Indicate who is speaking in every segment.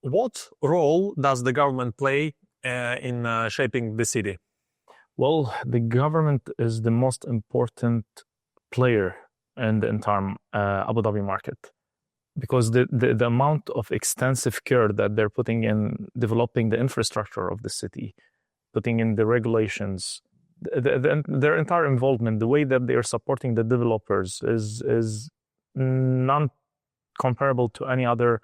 Speaker 1: What role does the government play in shaping the city?
Speaker 2: Well, the government is the most important player in the entire Abu Dhabi market because the amount of extensive care that they're putting in developing the infrastructure of the city, putting in the regulations, their entire involvement, the way that they are supporting the developers is non-comparable to any other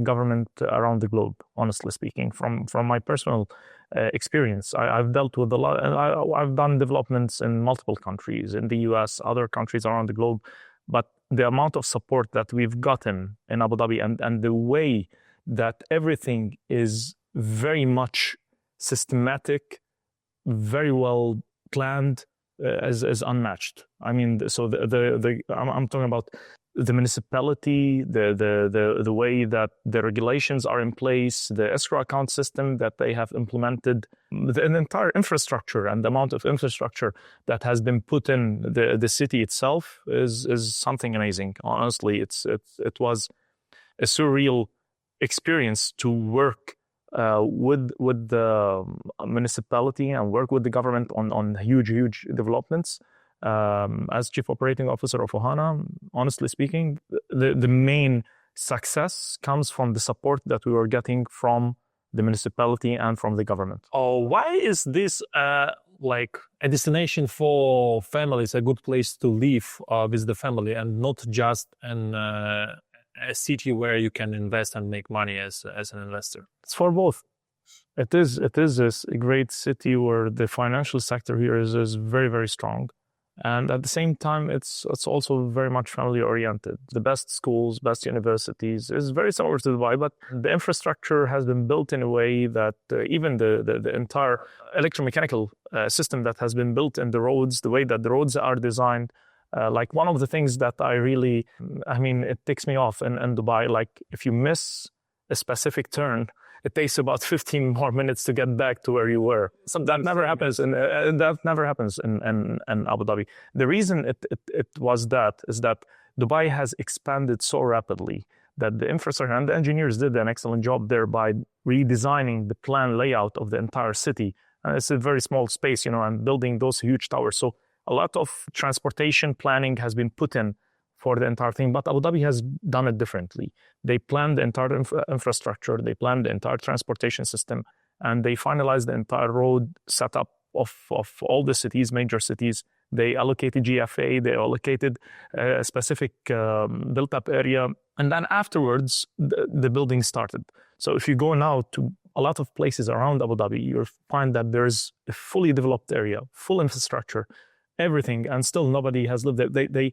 Speaker 2: government around the globe, honestly speaking. From my personal experience, I've dealt with a lot, and I've done developments in multiple countries, in the US, other countries around the globe, but the amount of support that we've gotten in Abu Dhabi and the way that everything is very much systematic, very well planned, is unmatched. I mean, so I'm talking about the municipality, the way that the regulations are in place, the escrow account system that they have implemented, the entire infrastructure and the amount of infrastructure that has been put in the city itself is something amazing. Honestly, it was a surreal experience to work with the municipality and work with the government on huge developments. As Chief Operating Officer of Ohana, honestly speaking, the main success comes from the support that we were getting from the municipality and from the government.
Speaker 1: Oh, why is this like a destination for families, a good place to live with the family, and not just a city where you can invest and make money as an investor?
Speaker 2: It's for both. It is a great city where the financial sector here is very strong. And at the same time, it's also very much family oriented. The best schools, best universities is very similar to Dubai, but the infrastructure has been built in a way that even the entire electromechanical system that has been built in the roads, the way that the roads are designed, like one of the things that it ticks me off in Dubai, like if you miss a specific turn, it takes about 15 more minutes to get back to where you were. So that never happens, and that never happens in Abu Dhabi. The reason it was that is that Dubai has expanded so rapidly that the infrastructure and the engineers did an excellent job there by redesigning the plan layout of the entire city. And it's a very small space, and building those huge towers. So a lot of transportation planning has been put in for the entire thing, but Abu Dhabi has done it differently. They planned the entire infrastructure, they planned the entire transportation system, and they finalized the entire road setup of all the cities, major cities. They allocated GFA, they allocated a specific built-up area, and then afterwards, the building started. So if you go now to a lot of places around Abu Dhabi, you'll find that there's a fully developed area, full infrastructure, everything, and still nobody has lived there. They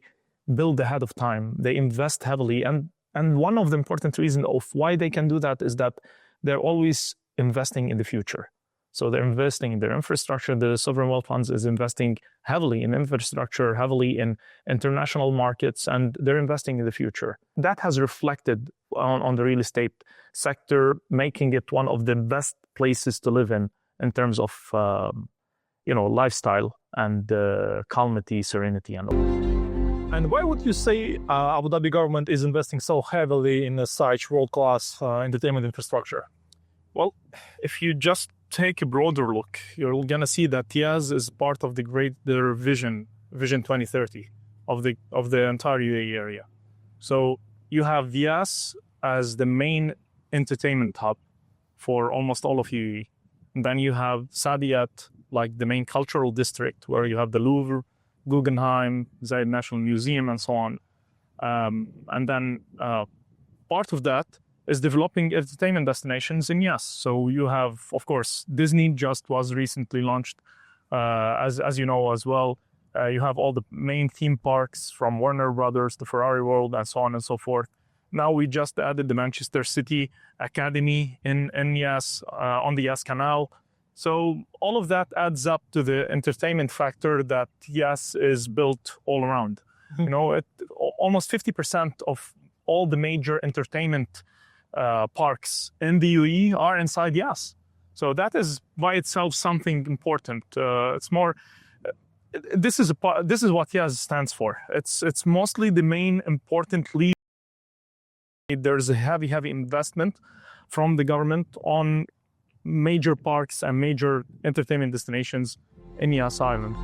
Speaker 2: build ahead of time, they invest heavily, and one of the important reasons of why they can do that is that they're always investing in the future. So they're investing in their infrastructure. The sovereign wealth funds is investing heavily in infrastructure, heavily in international markets, and they're investing in the future. That has reflected on the real estate sector, making it one of the best places to live in terms of lifestyle and calmity, serenity, and all.
Speaker 1: And why would you say Abu Dhabi government is investing so heavily in such world-class entertainment infrastructure?
Speaker 2: Well, if you just take a broader look, you're going to see that Yas is part of the greater Vision 2030 of the entire UAE area. So you have Yas as the main entertainment hub for almost all of UAE. And then you have Saadiyat, like the main cultural district, where you have the Louvre, Guggenheim, Zayed National Museum, and so on. And then part of that is developing entertainment destinations in Yas. So you have, of course, Disney just was recently launched, as you know as well. You have all the main theme parks from Warner Brothers to Ferrari World and so on and so forth. Now we just added the Manchester City Academy in Yas, on the Yas Canal. So all of that adds up to the entertainment factor that Yas is built all around. Almost 50% of all the major entertainment parks in the UAE are inside Yas. So that is by itself something important. It's more. This is what Yas stands for. It's mostly the main important lead. There's a heavy investment from the government on major parks and major entertainment destinations in Yas Island.